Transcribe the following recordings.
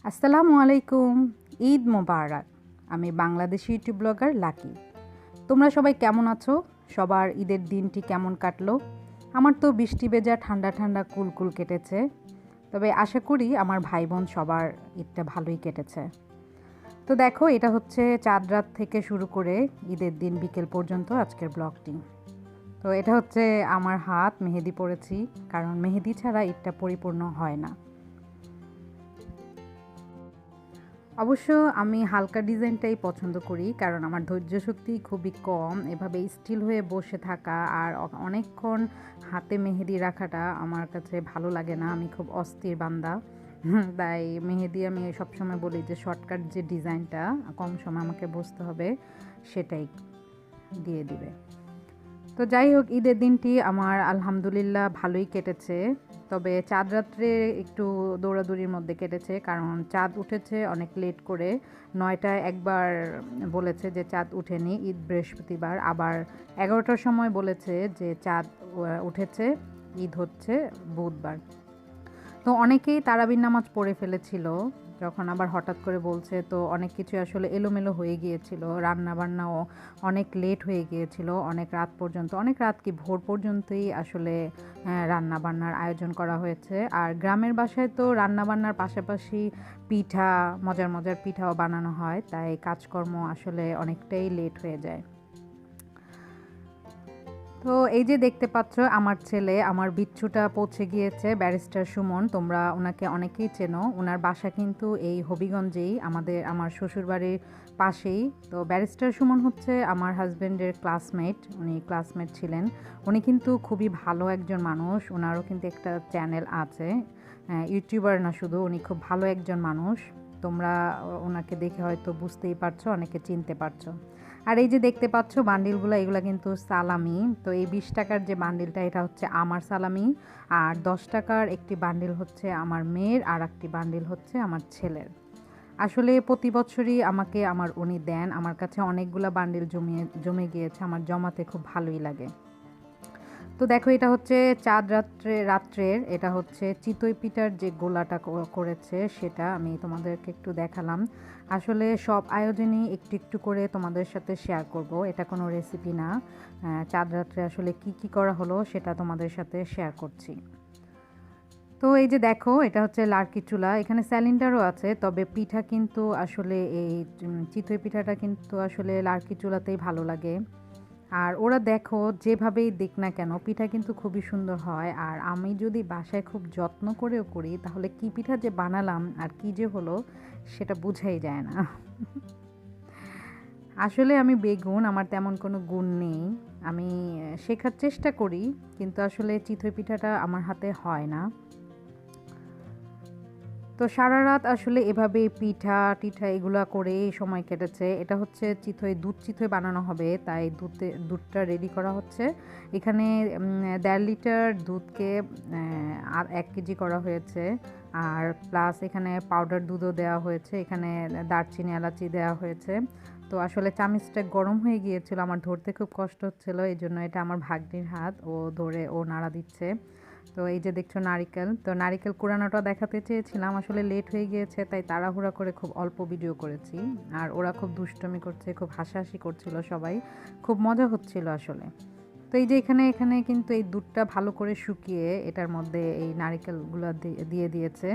আসসালামু আলাইকুম। ঈদ মোবারক। আমি বাংলাদেশি ইউটিউব ব্লগার লাকি। তোমরা সবাই কেমন আছো? সবার ঈদের দিনটি কেমন কাটলো? আমার তো বৃষ্টি ভেজা ঠান্ডা ঠান্ডা কুলকুল কেটেছে। তবে আশা করি আমার ভাই বোন সবার ঈদটা ভালোই কেটেছে। তো দেখো, এটা হচ্ছে চাঁদ রাত থেকে শুরু করে ঈদের দিন বিকেল পর্যন্ত আজকের ব্লগটি। তো এটা হচ্ছে আমার হাত, মেহেদি পরেছি, কারণ মেহেদি ছাড়া ঈদটা পরিপূর্ণ হয় না। অবশ্য আমি হালকা ডিজাইনটাই পছন্দ করি, কারণ আমার ধৈর্য শক্তি খুবই কম। এভাবে স্টিল হয়ে বসে থাকা আর অনেকক্ষণ হাতে মেহেদি রাখাটা আমার কাছে ভালো লাগে না। আমি খুব অস্থির বান্দা। তাই মেহেদি আমি সবসময় বলি যে শর্টকাট যে ডিজাইনটা কম সময় আমাকে বসতে হবে সেটাই দিয়ে দিবে। তো যাই হোক, ঈদের দিনটি আমার আলহামদুলিল্লাহ ভালোই কেটেছে। তবে চাঁদ রাত্রে একটু দৌড়াদৌড়ির মধ্যে কেটেছে, কারণ চাঁদ উঠেছে অনেক লেট করে। 9টায় একবার বলেছে যে চাঁদ উঠেনি, ঈদ বৃহস্পতিবার। আবার 11টার সময় বলেছে যে চাঁদ উঠেছে, ঈদ হচ্ছে বুধবার। তো অনেকেই তারাবির নামাজ পড়ে ফেলেছিল, যখন আবার হঠাৎ করে বলছে, তো অনেক কিছু আসলে এলোমেলো হয়ে গিয়েছিল। রান্নাবান্নাও অনেক লেট হয়ে গিয়েছিল, অনেক রাত পর্যন্ত, অনেক রাত কি ভোর পর্যন্তই আসলে রান্নাবান্নার আয়োজন করা হয়েছে। আর গ্রামের বাসায় তো রান্নাবান্নার পাশাপাশি পিঠা, মজার মজার পিঠাও বানানো হয়, তাই কাজকর্ম আসলে অনেকটাই লেট হয়ে যায়। তো এই যে দেখতে পাচ্ছ, আমার ছেলে, আমার বিচ্ছুটা পৌঁছে গিয়েছে, ব্যারিস্টার সুমন। তোমরা ওনাকে অনেকেই চেনো। ওনার বাসা কিন্তু এই হবিগঞ্জেই, আমার শ্বশুরবাড়ির পাশেই। তো ব্যারিস্টার সুমন হচ্ছে আমার হাজব্যান্ডের ক্লাসমেট, উনি ক্লাসমেট ছিলেন। উনি কিন্তু খুবই ভালো একজন মানুষ, ওনারও কিন্তু একটা চ্যানেল আছে, ইউটিউবার না শুধু, উনি খুব ভালো একজন মানুষ। তোমরা ওনাকে দেখে হয়তো বুঝতেই পারছো, অনেকে চিনতে পারছো। আর এই যে দেখতে পাচ্ছ বান্ডিলগুলো, এগুলো কিন্তু সালামি। তো এই 20 টাকার যে বান্ডিলটা, এটা হচ্ছে আমার সালামি। আর 10 টাকার একটি বান্ডিল হচ্ছে আমার মেয়ের, আর একটি বান্ডিল হচ্ছে আমার ছেলের। আসলে প্রতি বছরই আমাকে উনি দেন। আমার কাছে অনেকগুলো বান্ডিল জমে গিয়েছে, আমার জমাতে খুব ভালোই লাগে। তো দেখো, এটা হচ্ছে চাঁদ রাত্রের, এটা হচ্ছে চিতই পিঠার যে গোলাটা করেছে সেটা আমি তোমাদেরকে একটু দেখালাম। আসলে সব আয়োজনই একটু একটু করে তোমাদের সাথে শেয়ার করব, এটা কোনো রেসিপি না। চাঁদ রাত্রে আসলে কি কি করা হলো সেটা তোমাদের সাথে শেয়ার করছি। তো এই যে দেখো, এটা হচ্ছে লার্কি চুলা, এখানে সিলিন্ডারও আছে, তবে পিঠা কিন্তু আসলে এই চিতই পিঠাটা কিন্তু আসলে লার্কি চুলাতেই ভালো লাগে। আর ওরা দেখো যেভাবেই দিক না কেন, পিঠা কিন্তু খুবই সুন্দর হয়। আর আমি যদি বাসায় খুব যত্ন করেও করি, তাহলে কি পিঠা যে বানালাম আর কি যে হলো সেটা বোঝাই যায় না। আসলে আমি বেগুন, আমার তেমন কোনো গুণ নেই। আমি শেখার চেষ্টা করি, কিন্তু আসলে চিতই পিঠাটা আমার হাতে হয় না। তো সারা রাত আসলে এভাবে পিঠা টিঠা এগুলা করেই সময় কেটেছে। এটা হচ্ছে দুধ চিতই বানানো হবে, তাই দুধটা রেডি করা হচ্ছে। এখানে 1.5 লিটার দুধকে 1 কেজি করা হয়েছে। আর প্লাস এখানে পাউডার দুধও দেওয়া হয়েছে, এখানে দারচিনি এলাচি দেওয়া হয়েছে। তো আসলে চামচটা গরম হয়ে গিয়েছিল, আমার ধরতে খুব কষ্ট হচ্ছিল, এই জন্য এটা আমার ভাগ্নির হাত, ও ধরে ও নাড়া দিচ্ছে। তো এই যে দেখছো নারিকেল, তো নারিকেল কুড়ানোটা দেখাতে চেয়েছিলাম, আসলে লেট হয়ে গিয়েছে, তাই তাড়াহুড়া করে খুব অল্প ভিডিও করেছি। আর ওরা খুব দুষ্টুমি করছে, খুব হাসাহাসি করছিল সবাই, খুব মজা হচ্ছিল আসলে। তো এই যে এখানে কিন্তু এই দুধটা ভালো করে শুকিয়ে এটার মধ্যে এই নারিকেলগুলো দিয়ে দিয়েছে।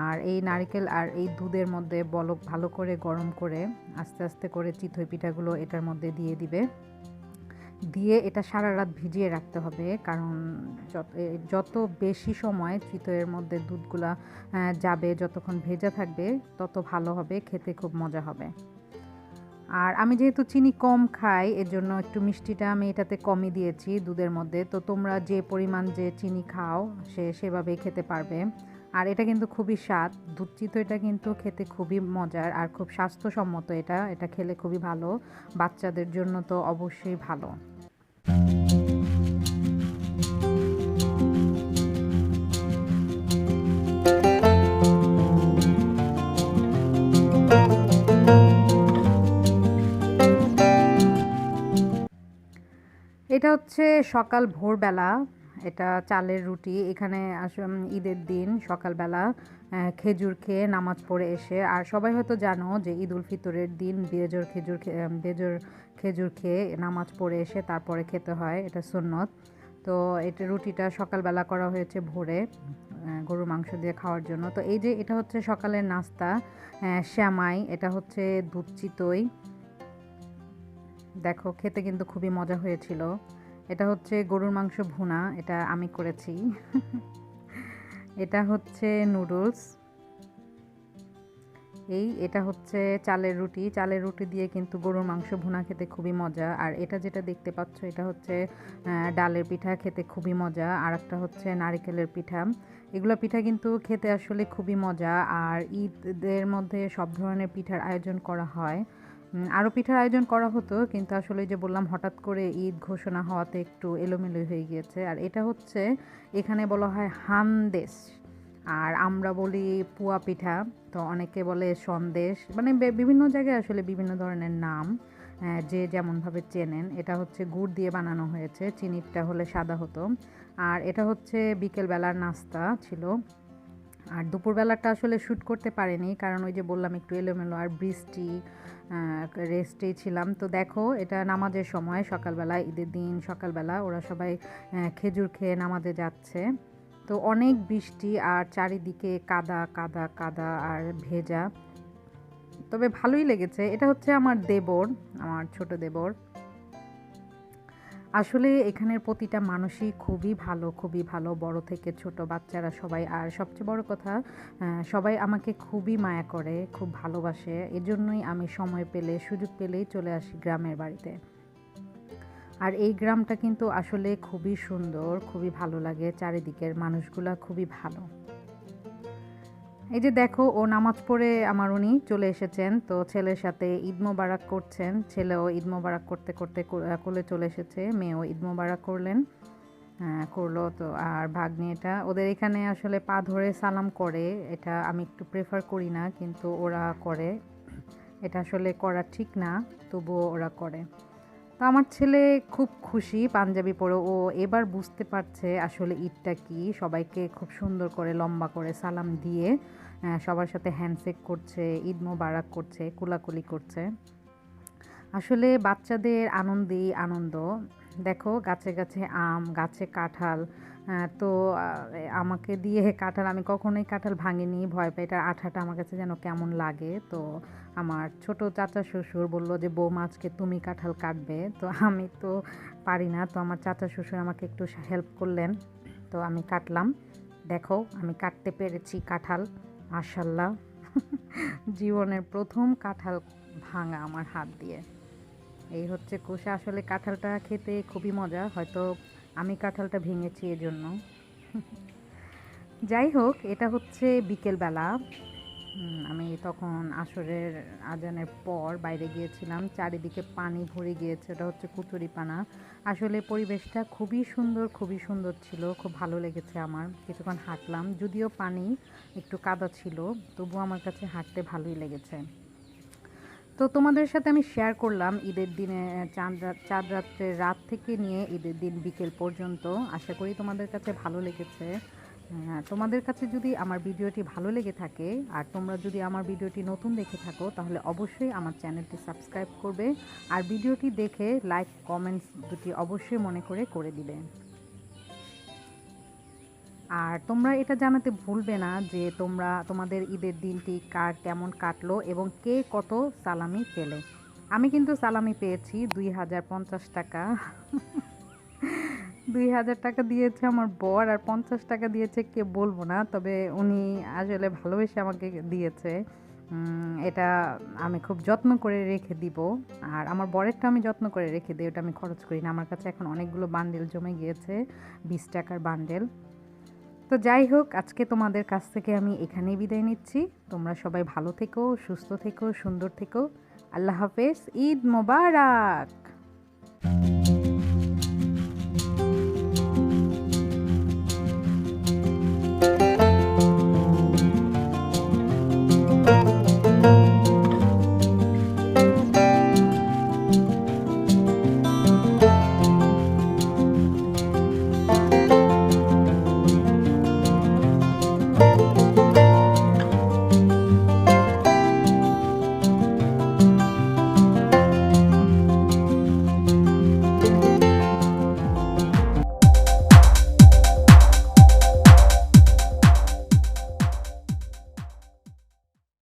আর এই নারিকেল আর এই দুধের মধ্যে বলক ভালো করে গরম করে আস্তে আস্তে করে চিতই পিঠাগুলো এটার মধ্যে দিয়ে দিবে। দিয়ে এটা সারা রাত ভিজিয়ে রাখতে হবে, কারণ যত বেশি সময় চিতইয়ের মধ্যে দুধগুলা যাবে, যতক্ষণ ভেজা থাকবে তত ভালো হবে, খেতে খুব মজা হবে। আর আমি যেহেতু চিনি কম খাই, এর জন্য একটু মিষ্টিটা আমি এটাতে কমই দিয়েছি দুধের মধ্যে। তো তোমরা যে পরিমাণ যে চিনি খাও সেভাবেই খেতে পারবে। আর এটা কিন্তু খুবই স্বাদ, দুধ চিতইটা কিন্তু খেতে খুবই মজার আর খুব স্বাস্থ্যসম্মত। এটা খেলে খুবই ভালো, বাচ্চাদের জন্য তো অবশ্যই ভালো। এটা হচ্ছে সকাল ভোরবেলা, এটা চালের রুটি। এখানে ঈদের দিন সকালবেলা খেজুর খেয়ে নামাজ পড়ে এসে, আর সবাই হয়তো জানো যে ঈদ উল ফিতরের দিন বেজোর খেজুর খেয়ে নামাজ পড়ে এসে তারপরে খেতে হয়, এটা সুন্নত। তো এটা রুটিটা সকালবেলা করা হয়েছে ভোরে গরুর মাংস দিয়ে খাওয়ার জন্য। তো এই যে এটা হচ্ছে সকালের নাস্তা, শ্যামাই, এটা হচ্ছে দুধ চিতই। দেখো খেতে কিন্তু খুবই মজা হয়েছিল। এটা হচ্ছে গরুর মাংস ভুনা, এটা আমি করেছি। এটা হচ্ছে নুডলস। এটা হচ্ছে চালের রুটি দিয়ে কিন্তু গরুর মাংস ভুনা খেতে খুবই মজা। আর এটা যেটা দেখতে পাচ্ছ এটা হচ্ছে ডালের পিঠা, খেতে খুবই মজা। আর একটা হচ্ছে নারিকেলের পিঠা। এগুলো পিঠা কিন্তু খেতে আসলে খুবই মজা। আর ঈদের মধ্যে সব ধরনের পিঠার আয়োজন করা হয়। আরও পিঠার আয়োজন করা হতো, কিন্তু আসলে যে বললাম হঠাৎ করে ঈদ ঘোষণা হওয়াতে একটু এলোমেলো হয়ে গিয়েছে। আর এটা হচ্ছে এখানে বলা হয় হানদেশ, আর আমরা বলি পুয়া পিঠা। তো অনেকে বলে সন্দেশ, মানে বিভিন্ন জায়গায় আসলে বিভিন্ন ধরনের নাম, যে যেমনভাবে চেনেন। এটা হচ্ছে গুড় দিয়ে বানানো হয়েছে, চিনিটা হলে সাদা হতো। আর এটা হচ্ছে বিকেলবেলার নাস্তা ছিল। আর দুপুরবেলাটা আসলে শ্যুট করতে পারিনি, কারণ ওই যে বললাম একটু এলোমেলো আর বৃষ্টি, রেস্টেই ছিলাম। তো দেখো এটা নামাজের সময় সকালবেলা, ঈদের দিন সকালবেলা ওরা সবাই খেজুর খেয়ে নামাজে যাচ্ছে। তো অনেক বৃষ্টি আর চারিদিকে কাদা কাদা কাদা আর ভেজা, তবে ভালোই লেগেছে। এটা হচ্ছে আমার দেবর, আমার ছোট দেবর। আসলে এখানের প্রতিটা মানুষই খুবই ভালো, বড় থেকে ছোট বাচ্চারা সবাই। আর সবচেয়ে বড় কথা, সবাই আমাকে খুবই মায়া করে, খুব ভালোবাসে। এজন্যই আমি সময় পেলে সুযোগ পেলেই চলে আসি গ্রামের বাড়িতে। আর এই গ্রামটা কিন্তু আসলে খুবই সুন্দর, খুবই ভালো লাগে, চারিদিকের মানুষগুলা খুবই ভালো। এই যে দেখো ও নামাজ পড়ে আমার উনি চলে এসেছেন, তো ছেলের সাথে ঈদ মোবারক করছেন। ছেলেও ঈদ মোবারক করতে করতে কোলে চলে এসেছে, মেয়েও ঈদ মোবারক করলো। তো আর ভাগ্নিটা ওদের এখানে আসলে পা ধরে সালাম করে, এটা আমি একটু প্রেফার করি না, কিন্তু ওরা করে। এটা আসলে করা ঠিক না, তবুও ওরা করে। তো আমার ছেলে খুব খুশি পাঞ্জাবি পরে, ও এবার বুঝতে পারছে আসলে ঈদটা কি। সবাইকে খুব সুন্দর করে লম্বা করে সালাম দিয়ে সবার সাথে হ্যান্ডশেক করছে, ঈদ মোবারক করছে, কোলাকুলি করছে। আসলে বাচ্চাদের আনন্দেই আনন্দ। দেখো গাছে গাছে আম, গাছে কাঁঠাল। তো আমাকে দিয়ে কাঁঠাল, আমি কখনোই কাঁঠাল ভাঙিনি, ভয় পাই, এটার আঠাটা আমার কাছে যেন কেমন লাগে। তো আমার ছোট চাচা শ্বশুর বলল যে বৌমা আজকে তুমি কাঁঠাল কাটবে। তো আমি তো পারি না, তো আমার চাচা শ্বশুর আমাকে একটু হেল্প করলেন, তো আমি কাটলাম। দেখো আমি কাটতে পেরেছি কাঁঠাল, মাশাল্লাহ। জীবনের প্রথম কাঁঠাল ভাঙা আমার হাত দিয়ে। এই হচ্ছে কোষা। আসলে কাঁঠালটা খেতে খুবই মজা, হয়তো আমি কাঁঠালটা ভেঙেছি এজন্য। যাই হোক, এটা হচ্ছে বিকেলবেলা। আমি তখন আসরের আজানের পর বাইরে গিয়েছিলাম, চারিদিকে পানি ভরে গিয়েছে, এটা হচ্ছে কচুরিপানা। আসলে পরিবেশটা খুবই সুন্দর ছিল, খুব ভালো লেগেছে আমার। কিছুক্ষণ হাঁটলাম, যদিও পানি একটু কাদা ছিল, তবুও আমার কাছে হাঁটতে ভালোই লেগেছে। তো তোমাদের সাথে আমি শেয়ার করলাম ঈদের দিনে চাঁদ রাত্রের রাত থেকে নিয়ে ঈদের দিন বিকেল পর্যন্ত। আশা করি তোমাদের কাছে ভালো লেগেছে। তোমাদের কাছে যদি আমার ভিডিওটি ভালো লেগে থাকে, আর তোমরা যদি আমার ভিডিওটি নতুন দেখে থাকো, তাহলে অবশ্যই আমার চ্যানেলটি সাবস্ক্রাইব করবে। আর ভিডিওটি দেখে লাইক কমেন্টস দুটি অবশ্যই মনে করে দিবে। আর তোমরা এটা জানাতে ভুলবে না যে তোমাদের ঈদের দিনটি কার কেমন কাটলো এবং কে কত সালামি পেলে। আমি কিন্তু সালামি পেয়েছি 2050 টাকা। 2000 টাকা দিয়েছে আমার বর, আর 50 টাকা দিয়েছে কে বলবো না, তবে উনি আসলে ভালোবেসে আমাকে দিয়েছে। এটা আমি খুব যত্ন করে রেখে দিব। আর আমার বরেরটা আমি যত্ন করে রেখে দিই, ওটা আমি খরচ করি না। আমার কাছে এখন অনেকগুলো বান্ডেল জমে গিয়েছে, 20 টাকার বান্ডেল। তো যাই হোক, আজকে তোমাদের কাছ থেকে আমি এখানেই বিদায় নিচ্ছি। তোমরা সবাই ভালো থেকো, সুস্থ থেকো, সুন্দর থেকো। আল্লাহ হাফেজ, ঈদ মোবারক।